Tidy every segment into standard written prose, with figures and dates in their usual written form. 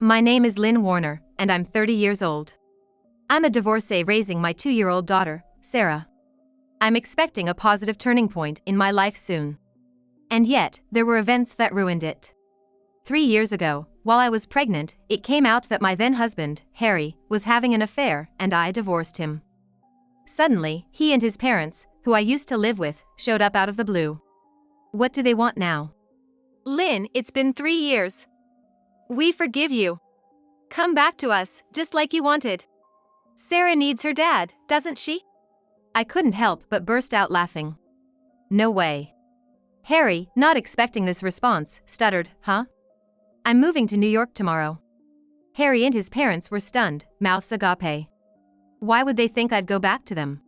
My name is Lynn Warner, and I'm 30 years old. I'm a divorcee raising my 2-year-old daughter, Sarah. I'm expecting a positive turning point in my life soon. And yet, there were events that ruined it. 3 years ago, while I was pregnant, it came out that my then-husband, Harry, was having an affair and I divorced him. Suddenly, he and his parents, who I used to live with, showed up out of the blue. What do they want now? Lynn, it's been 3 years. We forgive you. Come back to us, just like you wanted. Sarah needs her dad, doesn't she? I couldn't help but burst out laughing. No way. Harry, not expecting this response, stuttered, "Huh? I'm moving to New York tomorrow." Harry and his parents were stunned, mouths agape. Why would they think I'd go back to them?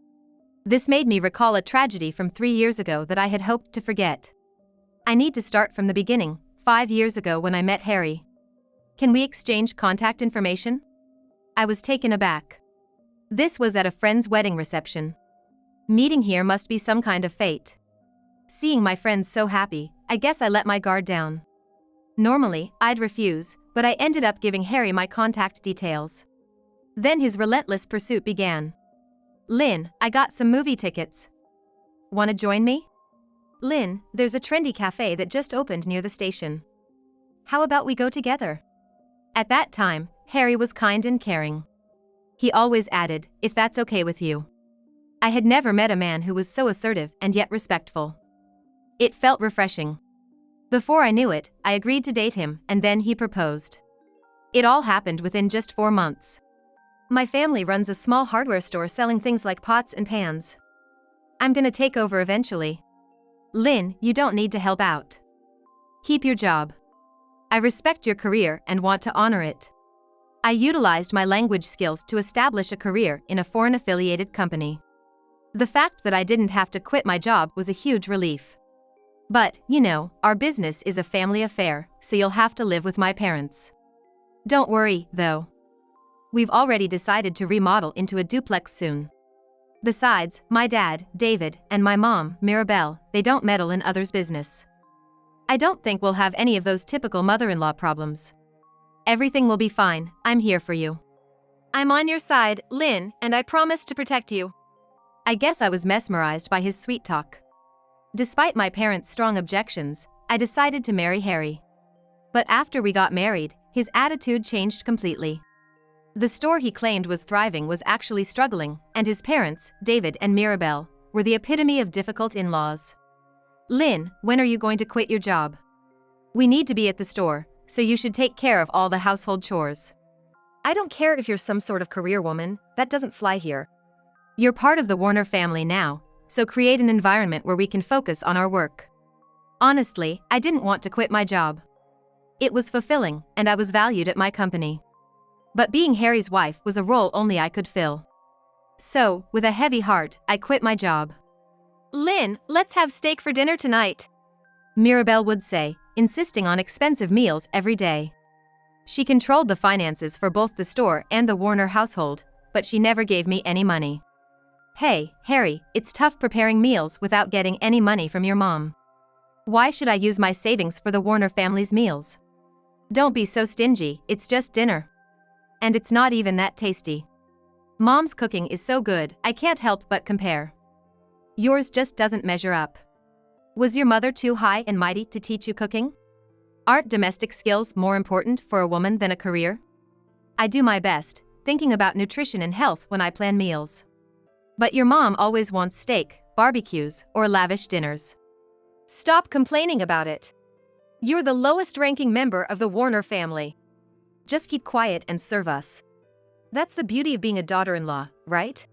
This made me recall a tragedy from 3 years ago that I had hoped to forget. I need to start from the beginning, 5 years ago when I met Harry. Can we exchange contact information? I was taken aback. This was at a friend's wedding reception. Meeting here must be some kind of fate. Seeing my friends so happy, I guess I let my guard down. Normally, I'd refuse, but I ended up giving Harry my contact details. Then his relentless pursuit began. "Lynn, I got some movie tickets. Wanna join me? Lynn, there's a trendy cafe that just opened near the station. How about we go together?" At that time, Harry was kind and caring. He always added, "If that's okay with you." I had never met a man who was so assertive and yet respectful. It felt refreshing. Before I knew it, I agreed to date him, and then he proposed. It all happened within just 4 months. My family runs a small hardware store selling things like pots and pans. I'm gonna take over eventually. Lynn, you don't need to help out. Keep your job. I respect your career and want to honor it. I utilized my language skills to establish a career in a foreign-affiliated company. The fact that I didn't have to quit my job was a huge relief. But, our business is a family affair, so you'll have to live with my parents. Don't worry, though. We've already decided to remodel into a duplex soon. Besides, my dad, David, and my mom, Mirabelle, they don't meddle in others' business. I don't think we'll have any of those typical mother-in-law problems. Everything will be fine, I'm here for you. I'm on your side, Lynn, and I promise to protect you. I guess I was mesmerized by his sweet talk. Despite my parents' strong objections, I decided to marry Harry. But after we got married, his attitude changed completely. The store he claimed was thriving was actually struggling, and his parents, David and Mirabelle, were the epitome of difficult in-laws. "Lynn, when are you going to quit your job? We need to be at the store, so you should take care of all the household chores." I don't care if you're some sort of career woman, that doesn't fly here. You're part of the Warner family now, so create an environment where we can focus on our work. Honestly, I didn't want to quit my job. It was fulfilling, and I was valued at my company. But being Harry's wife was a role only I could fill. So, with a heavy heart, I quit my job. "Lynn, let's have steak for dinner tonight," Mirabelle would say, insisting on expensive meals every day. She controlled the finances for both the store and the Warner household, but she never gave me any money. "Hey, Harry, it's tough preparing meals without getting any money from your mom. Why should I use my savings for the Warner family's meals? Don't be so stingy, it's just dinner. And it's not even that tasty. Mom's cooking is so good, I can't help but compare. Yours just doesn't measure up. Was your mother too high and mighty to teach you cooking? Aren't domestic skills more important for a woman than a career? I do my best, thinking about nutrition and health when I plan meals. But your mom always wants steak, barbecues, or lavish dinners." Stop complaining about it. You're the lowest-ranking member of the Warner family. Just keep quiet and serve us. That's the beauty of being a daughter-in-law, right?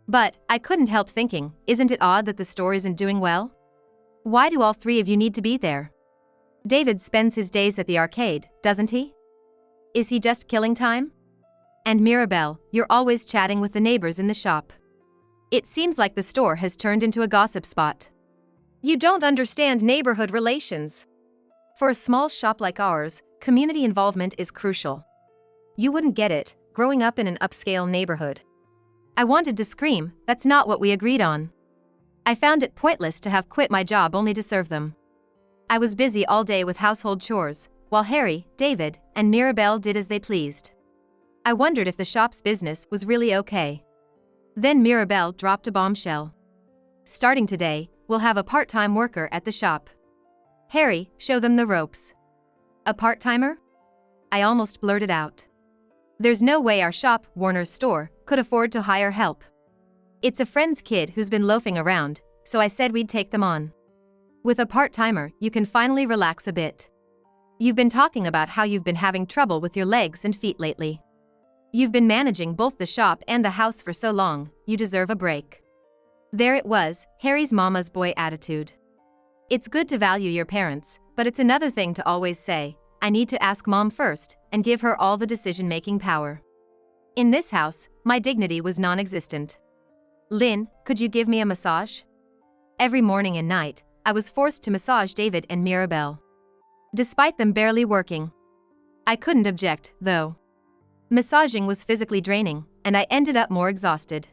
But, I couldn't help thinking, isn't it odd that the store isn't doing well? Why do all 3 of you need to be there? David spends his days at the arcade, doesn't he? Is he just killing time? And Mirabelle, you're always chatting with the neighbors in the shop. It seems like the store has turned into a gossip spot. You don't understand neighborhood relations. For a small shop like ours, community involvement is crucial. You wouldn't get it, growing up in an upscale neighborhood. I wanted to scream, that's not what we agreed on. I found it pointless to have quit my job only to serve them. I was busy all day with household chores, while Harry, David, and Mirabelle did as they pleased. I wondered if the shop's business was really okay. Then Mirabelle dropped a bombshell. Starting today, we'll have a part-time worker at the shop. Harry, show them the ropes. A part-timer? I almost blurted out. There's no way our shop, Warner's store, could afford to hire help. It's a friend's kid who's been loafing around, so I said we'd take them on. With a part-timer, you can finally relax a bit. You've been talking about how you've been having trouble with your legs and feet lately. You've been managing both the shop and the house for so long, you deserve a break. There it was, Harry's mama's boy attitude. It's good to value your parents, but it's another thing to always say, I need to ask mom first, and give her all the decision-making power. In this house, my dignity was non-existent. Lynn, could you give me a massage? Every morning and night, I was forced to massage David and Mirabelle. Despite them barely working. I couldn't object, though. Massaging was physically draining, and I ended up more exhausted.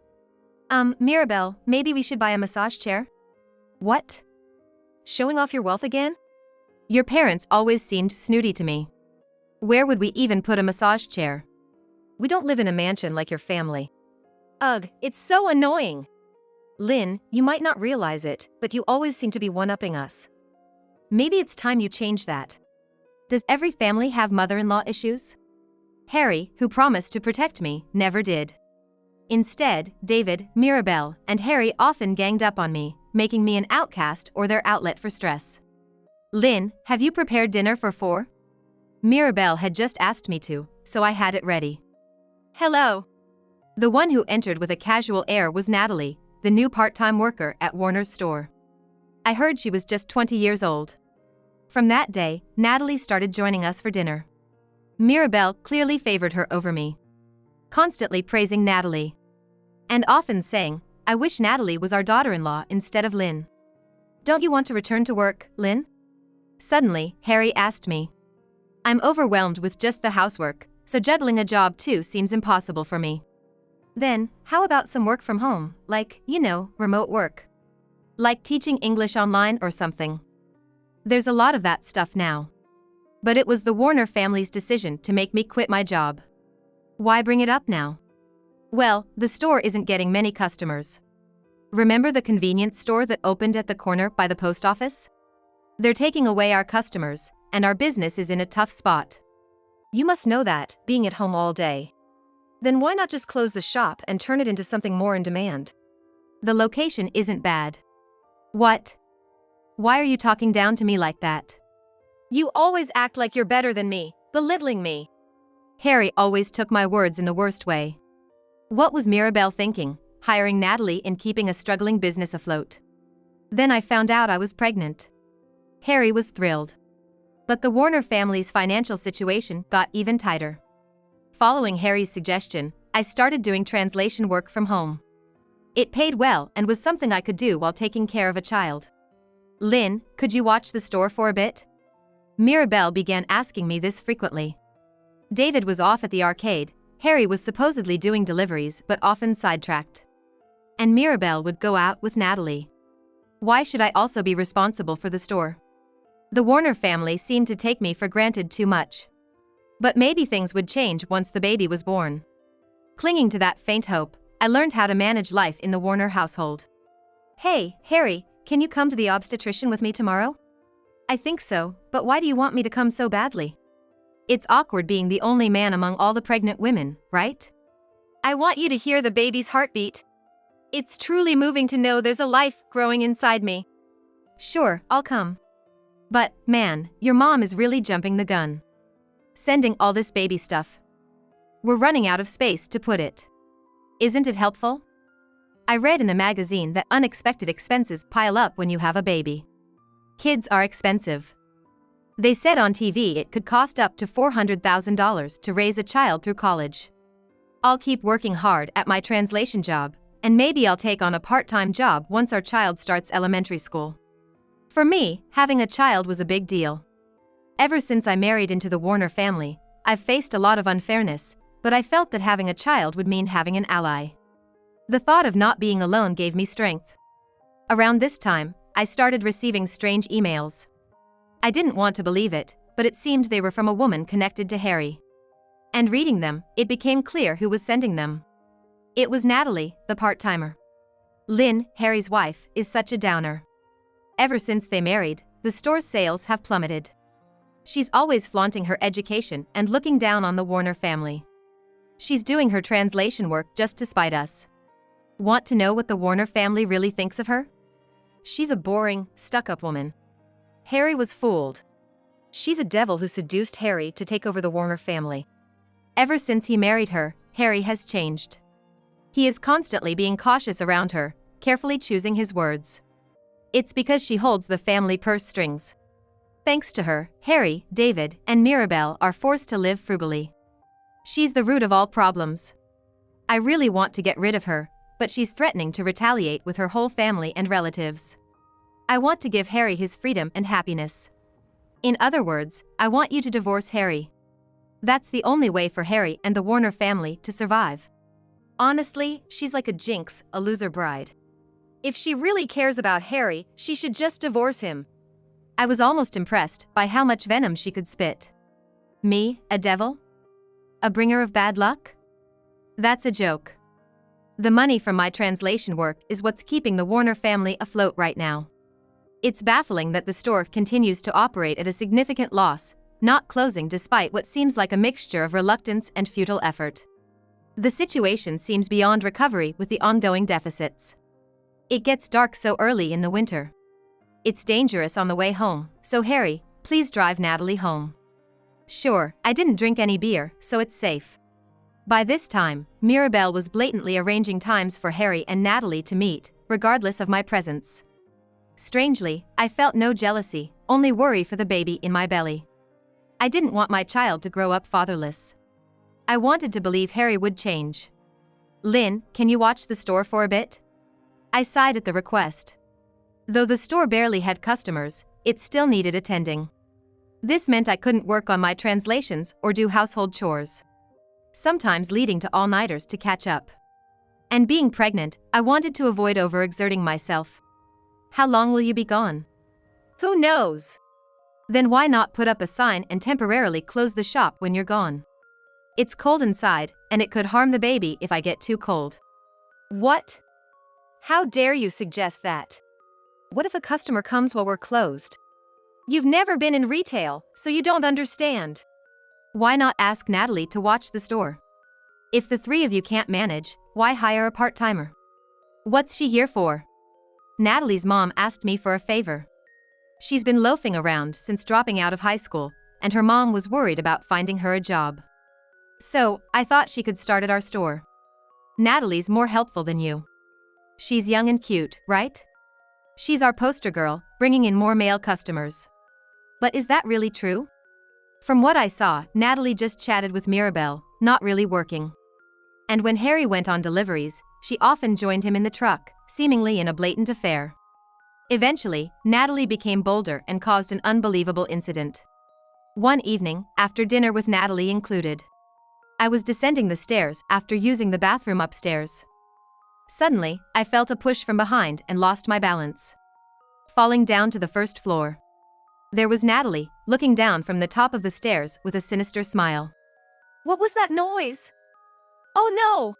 Mirabelle, maybe we should buy a massage chair? What? Showing off your wealth again? Your parents always seemed snooty to me. Where would we even put a massage chair? We don't live in a mansion like your family. Ugh, it's so annoying. Lynn, you might not realize it, but you always seem to be one-upping us. Maybe it's time you change that. Does every family have mother-in-law issues? Harry, who promised to protect me, never did. Instead, David, Mirabelle, and Harry often ganged up on me, making me an outcast or their outlet for stress. Lynn, have you prepared dinner for 4? Mirabelle had just asked me to, so I had it ready. Hello. The one who entered with a casual air was Natalie, the new part-time worker at Warner's store. I heard she was just 20 years old. From that day, Natalie started joining us for dinner. Mirabelle clearly favored her over me, constantly praising Natalie. And often saying, I wish Natalie was our daughter-in-law instead of Lynn. Don't you want to return to work, Lynn? Suddenly, Harry asked me. I'm overwhelmed with just the housework, so juggling a job too seems impossible for me. Then, how about some work from home, like, remote work? Like teaching English online or something. There's a lot of that stuff now. But it was the Warner family's decision to make me quit my job. Why bring it up now? Well, the store isn't getting many customers. Remember the convenience store that opened at the corner by the post office? They're taking away our customers, and our business is in a tough spot. You must know that, being at home all day. Then why not just close the shop and turn it into something more in demand? The location isn't bad. What? Why are you talking down to me like that? You always act like you're better than me, belittling me. Harry always took my words in the worst way. What was Mirabelle thinking, hiring Natalie and keeping a struggling business afloat? Then I found out I was pregnant. Harry was thrilled. But the Warner family's financial situation got even tighter. Following Harry's suggestion, I started doing translation work from home. It paid well and was something I could do while taking care of a child. Lynn, could you watch the store for a bit? Mirabelle began asking me this frequently. David was off at the arcade, Harry was supposedly doing deliveries but often sidetracked. And Mirabelle would go out with Natalie. Why should I also be responsible for the store? The Warner family seemed to take me for granted too much. But maybe things would change once the baby was born. Clinging to that faint hope, I learned how to manage life in the Warner household. Hey, Harry, can you come to the obstetrician with me tomorrow? I think so, but why do you want me to come so badly? It's awkward being the only man among all the pregnant women, right? I want you to hear the baby's heartbeat. It's truly moving to know there's a life growing inside me. Sure, I'll come. But, man, your mom is really jumping the gun. Sending all this baby stuff. We're running out of space to put it. Isn't it helpful? I read in a magazine that unexpected expenses pile up when you have a baby. Kids are expensive. They said on TV it could cost up to $400,000 to raise a child through college. I'll keep working hard at my translation job, and maybe I'll take on a part-time job once our child starts elementary school. For me, having a child was a big deal. Ever since I married into the Warner family, I've faced a lot of unfairness, but I felt that having a child would mean having an ally. The thought of not being alone gave me strength. Around this time, I started receiving strange emails. I didn't want to believe it, but it seemed they were from a woman connected to Harry. And reading them, it became clear who was sending them. It was Natalie, the part-timer. Lynn, Harry's wife, is such a downer. Ever since they married, the store's sales have plummeted. She's always flaunting her education and looking down on the Warner family. She's doing her translation work just to spite us. Want to know what the Warner family really thinks of her? She's a boring, stuck-up woman. Harry was fooled. She's a devil who seduced Harry to take over the Warner family. Ever since he married her, Harry has changed. He is constantly being cautious around her, carefully choosing his words. It's because she holds the family purse strings. Thanks to her, Harry, David, and Mirabelle are forced to live frugally. She's the root of all problems. I really want to get rid of her, but she's threatening to retaliate with her whole family and relatives. I want to give Harry his freedom and happiness. In other words, I want you to divorce Harry. That's the only way for Harry and the Warner family to survive. Honestly, she's like a jinx, a loser bride. If she really cares about Harry, she should just divorce him. I was almost impressed by how much venom she could spit. Me, a devil? A bringer of bad luck? That's a joke. The money from my translation work is what's keeping the Warner family afloat right now. It's baffling that the store continues to operate at a significant loss, not closing despite what seems like a mixture of reluctance and futile effort. The situation seems beyond recovery with the ongoing deficits. It gets dark so early in the winter. It's dangerous on the way home, so Harry, please drive Natalie home. Sure, I didn't drink any beer, so it's safe. By this time, Mirabelle was blatantly arranging times for Harry and Natalie to meet, regardless of my presence. Strangely, I felt no jealousy, only worry for the baby in my belly. I didn't want my child to grow up fatherless. I wanted to believe Harry would change. Lynn, can you watch the store for a bit? I sighed at the request. Though the store barely had customers, it still needed attending. This meant I couldn't work on my translations or do household chores. Sometimes leading to all-nighters to catch up. And being pregnant, I wanted to avoid overexerting myself. How long will you be gone? Who knows? Then why not put up a sign and temporarily close the shop when you're gone? It's cold inside, and it could harm the baby if I get too cold. What? How dare you suggest that? What if a customer comes while we're closed? You've never been in retail, so you don't understand. Why not ask Natalie to watch the store? If the three of you can't manage, why hire a part-timer? What's she here for? Natalie's mom asked me for a favor. She's been loafing around since dropping out of high school, and her mom was worried about finding her a job. So, I thought she could start at our store. Natalie's more helpful than you. She's young and cute, right? She's our poster girl, bringing in more male customers. But is that really true? From what I saw, Natalie just chatted with Mirabelle, not really working. And when Harry went on deliveries, she often joined him in the truck, seemingly in a blatant affair. Eventually, Natalie became bolder and caused an unbelievable incident. One evening, after dinner with Natalie included, I was descending the stairs after using the bathroom upstairs. Suddenly, I felt a push from behind and lost my balance, falling down to the first floor. There was Natalie, looking down from the top of the stairs with a sinister smile. What was that noise? Oh no!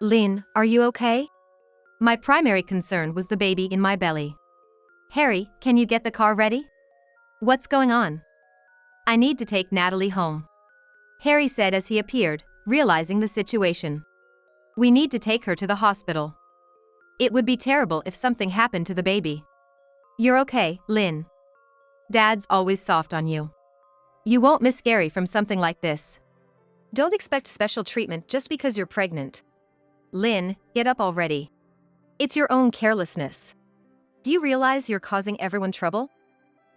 Lynn, are you okay? My primary concern was the baby in my belly. Harry, can you get the car ready? What's going on? I need to take Natalie home, Harry said as he appeared, realizing the situation. We need to take her to the hospital. It would be terrible if something happened to the baby. You're okay, Lynn. Dad's always soft on you. You won't miscarry from something like this. Don't expect special treatment just because you're pregnant. Lynn, get up already. It's your own carelessness. Do you realize you're causing everyone trouble?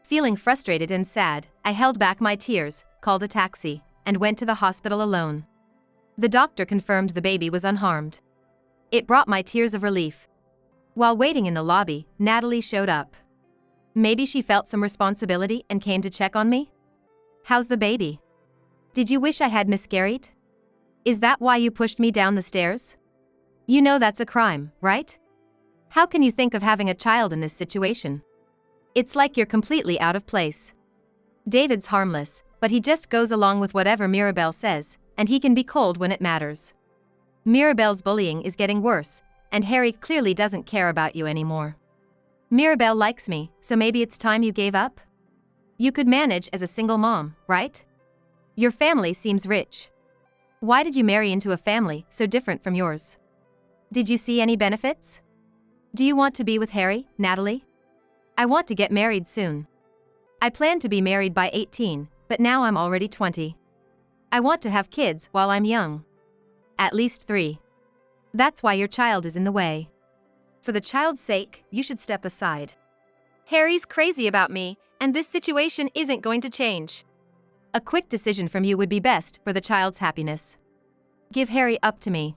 Feeling frustrated and sad, I held back my tears, called a taxi, and went to the hospital alone. The doctor confirmed the baby was unharmed. It brought my tears of relief. While waiting in the lobby, Natalie showed up. Maybe she felt some responsibility and came to check on me? How's the baby? Did you wish I had miscarried? Is that why you pushed me down the stairs? You know that's a crime, right? How can you think of having a child in this situation? It's like you're completely out of place. David's harmless, but he just goes along with whatever Mirabel says, and he can be cold when it matters. Mirabel's bullying is getting worse, and Harry clearly doesn't care about you anymore. Mirabel likes me, so maybe it's time you gave up? You could manage as a single mom, right? Your family seems rich. Why did you marry into a family so different from yours? Did you see any benefits? Do you want to be with Harry, Natalie? I want to get married soon. I plan to be married by 18, but now I'm already 20. I want to have kids while I'm young. At least 3. That's why your child is in the way. For the child's sake, you should step aside. Harry's crazy about me, and this situation isn't going to change. A quick decision from you would be best for the child's happiness. Give Harry up to me.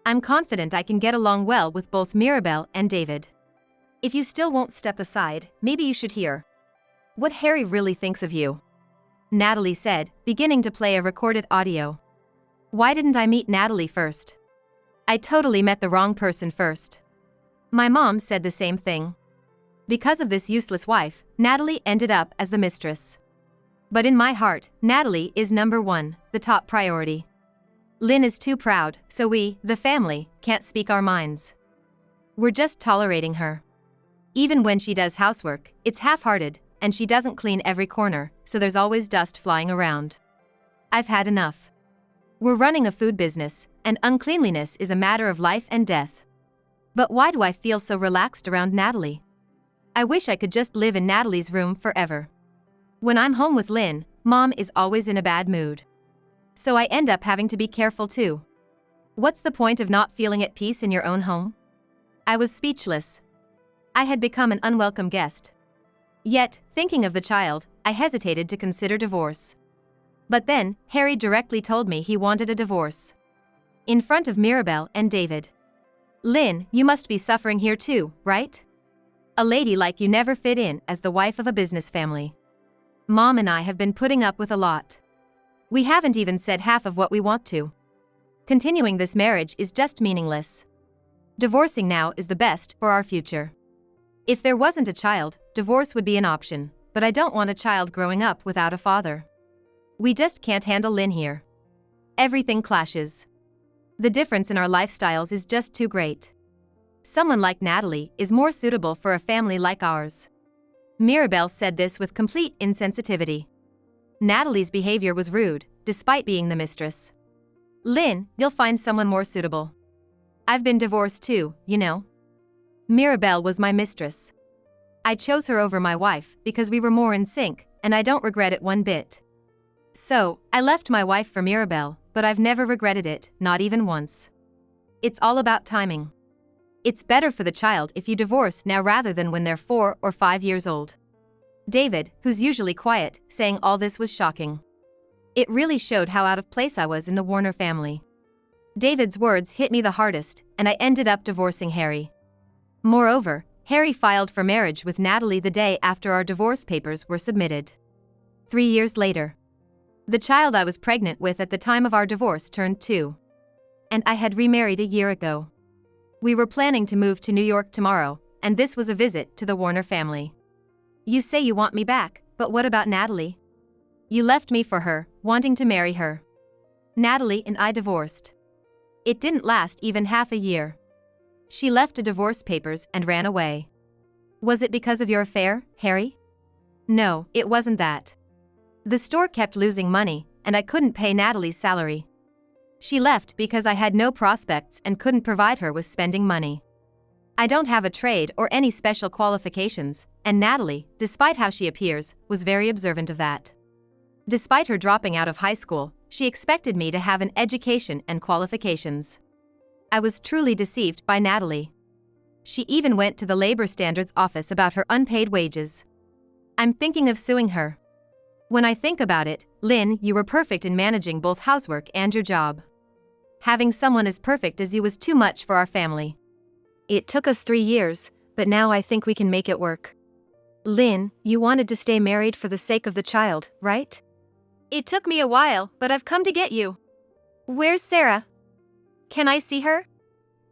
I'm confident I can get along well with both Mirabel and David. If you still won't step aside, maybe you should hear what Harry really thinks of you. Natalie said, beginning to play a recorded audio. Why didn't I meet Natalie first? I totally met the wrong person first. My mom said the same thing. Because of this useless wife, Natalie ended up as the mistress. But in my heart, Natalie is number 1, the top priority. Lynn is too proud, so we, the family, can't speak our minds. We're just tolerating her. Even when she does housework, it's half-hearted, and she doesn't clean every corner, so there's always dust flying around. I've had enough. We're running a food business, and uncleanliness is a matter of life and death. But why do I feel so relaxed around Natalie? I wish I could just live in Natalie's room forever. When I'm home with Lynn, Mom is always in a bad mood. So I end up having to be careful too. What's the point of not feeling at peace in your own home? I was speechless. I had become an unwelcome guest. Yet, thinking of the child, I hesitated to consider divorce. But then, Harry directly told me he wanted a divorce. In front of Mirabel and David. Lynn, you must be suffering here too, right? A lady like you never fit in as the wife of a business family. Mom and I have been putting up with a lot. We haven't even said half of what we want to. Continuing this marriage is just meaningless. Divorcing now is the best for our future. If there wasn't a child, divorce would be an option, but I don't want a child growing up without a father. We just can't handle Lynn here. Everything clashes. The difference in our lifestyles is just too great. Someone like Natalie is more suitable for a family like ours. Mirabel said this with complete insensitivity. Natalie's behavior was rude, despite being the mistress. Lynn, you'll find someone more suitable. I've been divorced too, you know. Mirabel was my mistress. I chose her over my wife because we were more in sync, and I don't regret it one bit. So, I left my wife for Mirabel, but I've never regretted it, not even once. It's all about timing. It's better for the child if you divorce now rather than when they're 4 or 5 years old. David, who's usually quiet, saying all this was shocking. It really showed how out of place I was in the Warner family. David's words hit me the hardest, and I ended up divorcing Harry. Moreover, Harry filed for marriage with Natalie the day after our divorce papers were submitted. 3 years later. The child I was pregnant with at the time of our divorce turned 2. And I had remarried a year ago. We were planning to move to New York tomorrow, and this was a visit to the Warner family. You say you want me back, but what about Natalie? You left me for her, wanting to marry her. Natalie and I divorced. It didn't last even half a year. She left the divorce papers and ran away. Was it because of your affair, Harry? No, it wasn't that. The store kept losing money, and I couldn't pay Natalie's salary. She left because I had no prospects and couldn't provide her with spending money. I don't have a trade or any special qualifications, and Natalie, despite how she appears, was very observant of that. Despite her dropping out of high school, she expected me to have an education and qualifications. I was truly deceived by Natalie. She even went to the labor standards office about her unpaid wages. I'm thinking of suing her. When I think about it, Lynn, you were perfect in managing both housework and your job. Having someone as perfect as you was too much for our family. It took us 3 years, but now I think we can make it work. Lynn, you wanted to stay married for the sake of the child, right? It took me a while, but I've come to get you. Where's Sarah? Can I see her?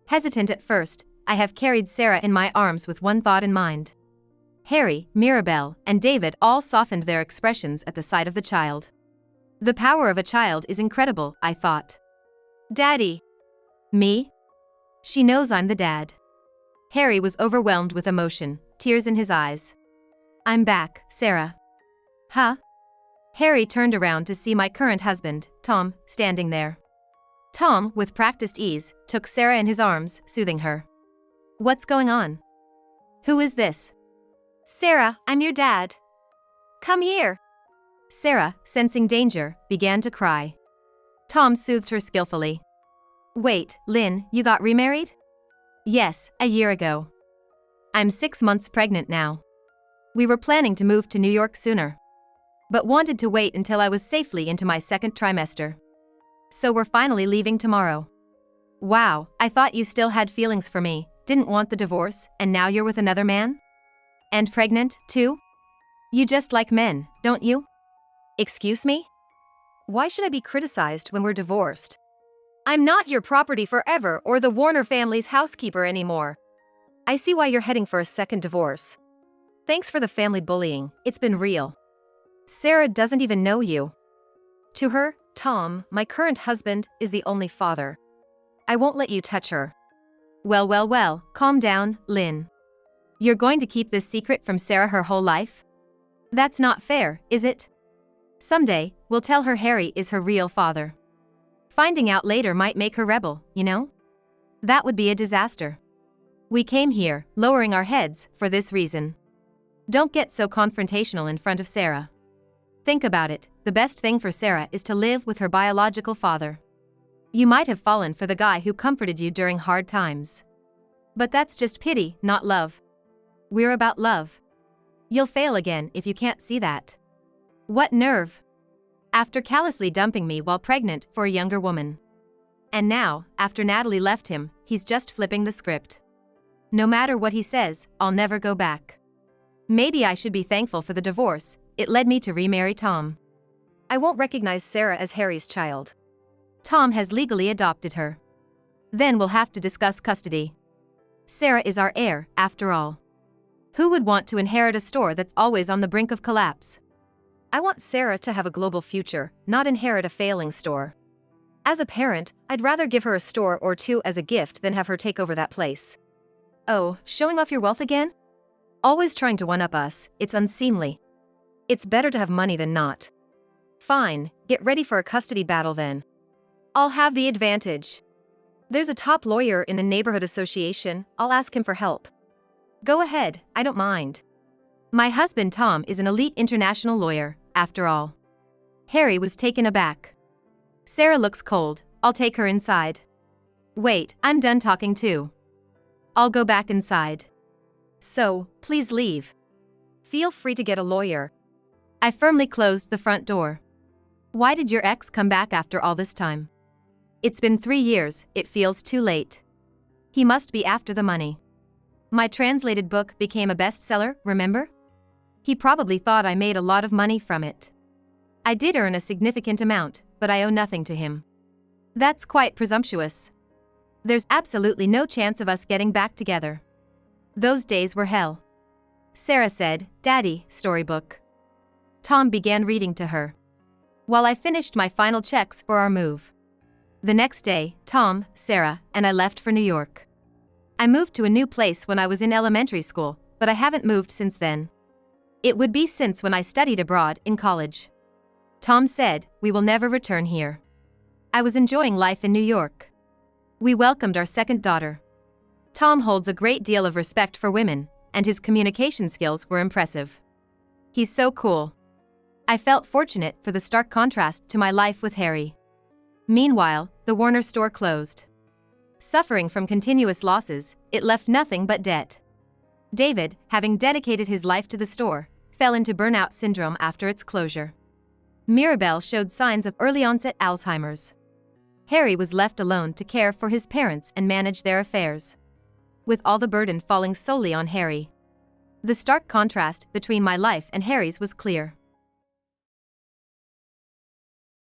Hesitant at first, I have carried Sarah in my arms with one thought in mind. Harry, Mirabel, and David all softened their expressions at the sight of the child. The power of a child is incredible, I thought. Daddy. Me? She knows I'm the dad. Harry was overwhelmed with emotion, tears in his eyes. I'm back, Sarah. Huh? Harry turned around to see my current husband, Tom, standing there. Tom, with practiced ease, took Sarah in his arms, soothing her. What's going on? Who is this? Sarah, I'm your dad. Come here. Sarah, sensing danger, began to cry. Tom soothed her skillfully. Wait, Lynn, you got remarried? Yes, a year ago. I'm 6 months pregnant now. We were planning to move to New York sooner, but wanted to wait until I was safely into my second trimester. So we're finally leaving tomorrow. Wow, I thought you still had feelings for me, didn't want the divorce, and now you're with another man? And pregnant, too? You just like men, don't you? Excuse me? Why should I be criticized when we're divorced? I'm not your property forever or the Warner family's housekeeper anymore. I see why you're heading for a second divorce. Thanks for the family bullying, it's been real. Sarah doesn't even know you. To her, Tom, my current husband, is the only father. I won't let you touch her. Well, calm down, Lynn. You're going to keep this secret from Sarah her whole life? That's not fair, is it? Someday, we'll tell her Harry is her real father. Finding out later might make her rebel, you know? That would be a disaster. We came here, lowering our heads, for this reason. Don't get so confrontational in front of Sarah. Think about it, the best thing for Sarah is to live with her biological father. You might have fallen for the guy who comforted you during hard times. But that's just pity, not love. We're about love. You'll fail again if you can't see that. What nerve! After callously dumping me while pregnant for a younger woman. And now, after Natalie left him, he's just flipping the script. No matter what he says, I'll never go back. Maybe I should be thankful for the divorce, it led me to remarry Tom. I won't recognize Sarah as Harry's child. Tom has legally adopted her. Then we'll have to discuss custody. Sarah is our heir, after all. Who would want to inherit a store that's always on the brink of collapse? I want Sarah to have a global future, not inherit a failing store. As a parent, I'd rather give her a store or two as a gift than have her take over that place. Oh, showing off your wealth again? Always trying to one-up us, it's unseemly. It's better to have money than not. Fine, get ready for a custody battle then. I'll have the advantage. There's a top lawyer in the neighborhood association, I'll ask him for help. Go ahead, I don't mind. My husband Tom is an elite international lawyer, after all. Harry was taken aback. Sarah looks cold, I'll take her inside. Wait, I'm done talking too. I'll go back inside. So, please leave. Feel free to get a lawyer. I firmly closed the front door. Why did your ex come back after all this time? It's been 3 years, it feels too late. He must be after the money. My translated book became a bestseller, remember? He probably thought I made a lot of money from it. I did earn a significant amount, but I owe nothing to him. That's quite presumptuous. There's absolutely no chance of us getting back together. Those days were hell. Sarah said, Daddy, storybook. Tom began reading to her, while I finished my final checks for our move. The next day, Tom, Sarah, and I left for New York. I moved to a new place when I was in elementary school, but I haven't moved since then. It would be since when I studied abroad in college. Tom said, we will never return here. I was enjoying life in New York. We welcomed our second daughter. Tom holds a great deal of respect for women, and his communication skills were impressive. He's so cool. I felt fortunate for the stark contrast to my life with Harry. Meanwhile, the Warner store closed. Suffering from continuous losses, it left nothing but debt. David, having dedicated his life to the store, fell into burnout syndrome after its closure. Mirabel showed signs of early-onset Alzheimer's. Harry was left alone to care for his parents and manage their affairs, with all the burden falling solely on Harry. The stark contrast between my life and Harry's was clear.